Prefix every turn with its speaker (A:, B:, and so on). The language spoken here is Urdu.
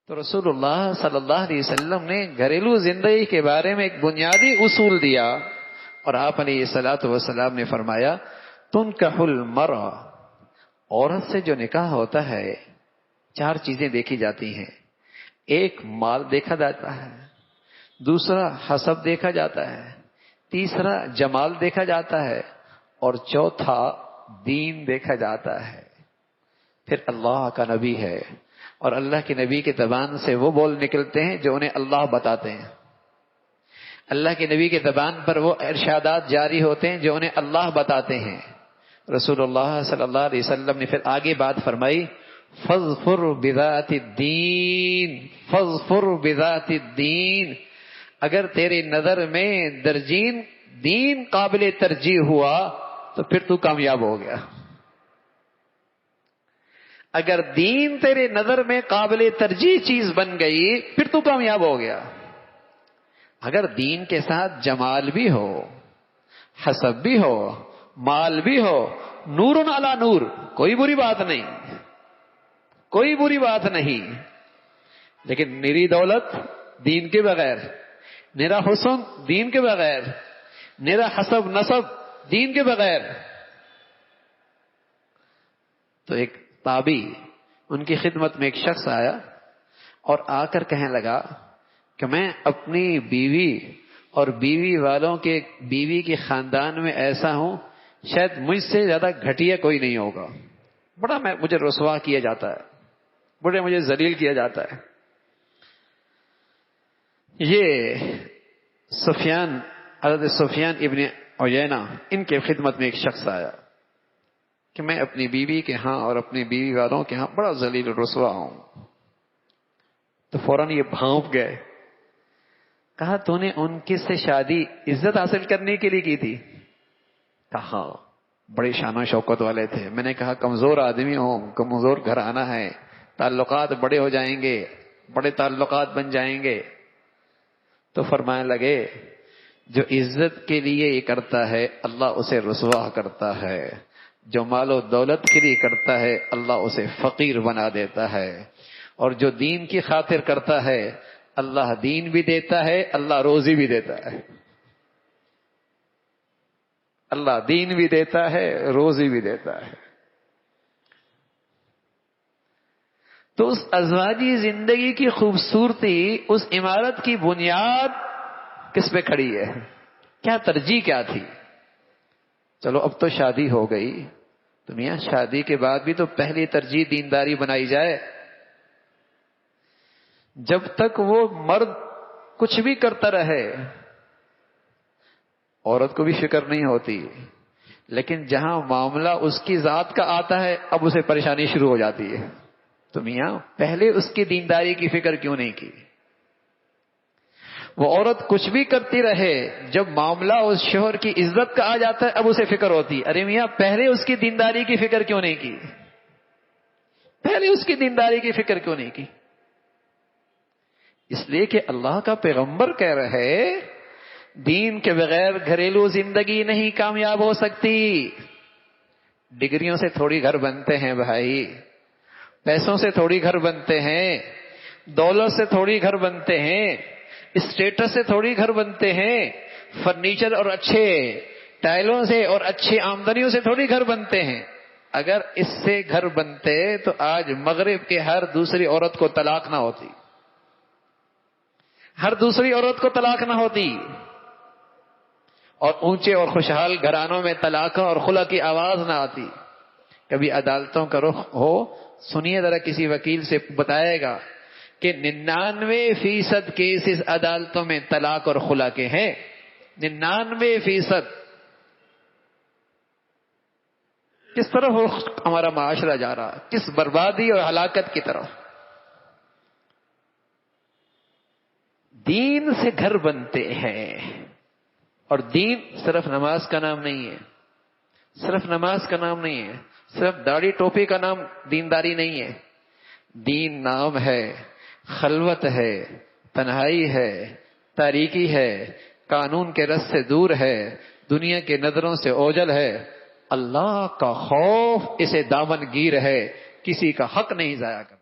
A: تو رسول اللہ صلی اللہ علیہ وسلم نے گھریلو زندگی کے بارے میں ایک بنیادی اصول دیا، اور آپ علیہ الصلوۃ والسلام نے فرمایا تنکح المرأة، عورت سے جو نکاح ہوتا ہے 4 چیزیں دیکھی جاتی ہیں۔ ایک، مال دیکھا جاتا ہے، دوسرا حسب دیکھا جاتا ہے، تیسرا جمال دیکھا جاتا ہے، اور چوتھا دین دیکھا جاتا ہے۔ پھر اللہ کا نبی ہے، اور اللہ کے نبی کی زبان سے وہ بول نکلتے ہیں جو انہیں اللہ بتاتے ہیں۔ اللہ کے نبی کی زبان پر وہ ارشادات جاری ہوتے ہیں جو انہیں اللہ بتاتے ہیں۔ رسول اللہ صلی اللہ علیہ وسلم نے پھر آگے بات فرمائی، فاظفر بذات الدین، فاظفر بذات الدین، اگر تیرے نظر میں درجین دین قابل ترجیح ہوا تو پھر تو کامیاب ہو گیا۔ اگر دین تیرے نظر میں قابل ترجیح چیز بن گئی پھر تو کامیاب ہو گیا۔ اگر دین کے ساتھ جمال بھی ہو، حسب بھی ہو، مال بھی ہو، نور علی نور، کوئی بری بات نہیں، کوئی بری بات نہیں، لیکن میری دولت دین کے بغیر، میرا حسن دین کے بغیر، میرا حسب نسب دین کے بغیر۔ تو ایک تابعی، ان کی خدمت میں ایک شخص آیا اور آ کر کہنے لگا کہ میں اپنی بیوی اور بیوی والوں کے بیوی کے خاندان میں ایسا ہوں، شاید مجھ سے زیادہ گھٹیا کوئی نہیں ہوگا، بڑا مجھے رسوا کیا جاتا ہے، بڑے مجھے ذلیل کیا جاتا ہے۔ یہ حضرت سفیان ابن عیینہ، ان کے خدمت میں ایک شخص آیا کہ میں اپنی بیوی کے ہاں اور اپنی بیوی والوں کے ہاں بڑا ذلیل رسوا ہوں۔ تو فوراً یہ بھونک گئے، کہا تو نے ان کی سے شادی عزت حاصل کرنے کے لیے کی تھی؟ کہا بڑے شان و شوکت والے تھے۔ میں نے کہا کمزور آدمی ہوں، کمزور گھرانہ ہے، تعلقات بڑے ہو جائیں گے، بڑے تعلقات بن جائیں گے۔ تو فرمانے لگے جو عزت کے لیے یہ کرتا ہے اللہ اسے رسوا کرتا ہے، جو مال و دولت کے لیے کرتا ہے اللہ اسے فقیر بنا دیتا ہے، اور جو دین کی خاطر کرتا ہے اللہ دین بھی دیتا ہے، اللہ روزی بھی دیتا ہے، اللہ دین بھی دیتا ہے، روزی بھی دیتا ہے۔ تو اس ازواجی زندگی کی خوبصورتی، اس عمارت کی بنیاد کس پہ کھڑی ہے؟ کیا ترجیح کیا تھی؟ چلو اب تو شادی ہو گئی، تو میاں شادی کے بعد بھی تو پہلی ترجیح دینداری بنائی جائے۔ جب تک وہ مرد کچھ بھی کرتا رہے عورت کو بھی فکر نہیں ہوتی، لیکن جہاں معاملہ اس کی ذات کا آتا ہے اب اسے پریشانی شروع ہو جاتی ہے۔ تو میاں پہلے اس کی دینداری کی فکر کیوں نہیں کی؟ وہ عورت کچھ بھی کرتی رہے، جب معاملہ اس شوہر کی عزت کا آ جاتا ہے اب اسے فکر ہوتی، ارے میاں پہلے اس کی دینداری کی فکر کیوں نہیں کی؟ پہلے اس کی دینداری کی فکر کیوں نہیں کی؟ اس لیے کہ اللہ کا پیغمبر کہہ رہے دین کے بغیر گھریلو زندگی نہیں کامیاب ہو سکتی۔ ڈگریوں سے تھوڑی گھر بنتے ہیں بھائی، پیسوں سے تھوڑی گھر بنتے ہیں، دولت سے تھوڑی گھر بنتے ہیں، اسٹیٹس سے تھوڑی گھر بنتے ہیں، فرنیچر اور اچھے ٹائلوں سے اور اچھی آمدنیوں سے تھوڑی گھر بنتے ہیں۔ اگر اس سے گھر بنتے تو آج مغرب کے ہر دوسری عورت کو طلاق نہ ہوتی، ہر دوسری عورت کو طلاق نہ ہوتی، اور اونچے اور خوشحال گھرانوں میں طلاق اور خلا کی آواز نہ آتی۔ کبھی عدالتوں کا رخ ہو، سنیے ذرا کسی وکیل سے بتائے گا کہ 99% کیسز عدالتوں میں طلاق اور خلا کے ہیں، 99%۔ کس طرف ہمارا معاشرہ جا رہا، کس بربادی اور ہلاکت کی طرف۔ دین سے گھر بنتے ہیں، اور دین صرف نماز کا نام نہیں ہے، صرف نماز کا نام نہیں ہے، صرف داڑھی ٹوپی کا نام دینداری نہیں ہے۔ دین نام ہے، خلوت ہے، تنہائی ہے، تاریکی ہے، قانون کے رس سے دور ہے، دنیا کے نظروں سے اوجھل ہے، اللہ کا خوف اسے دامن گیر ہے، کسی کا حق نہیں ضائع کرتا۔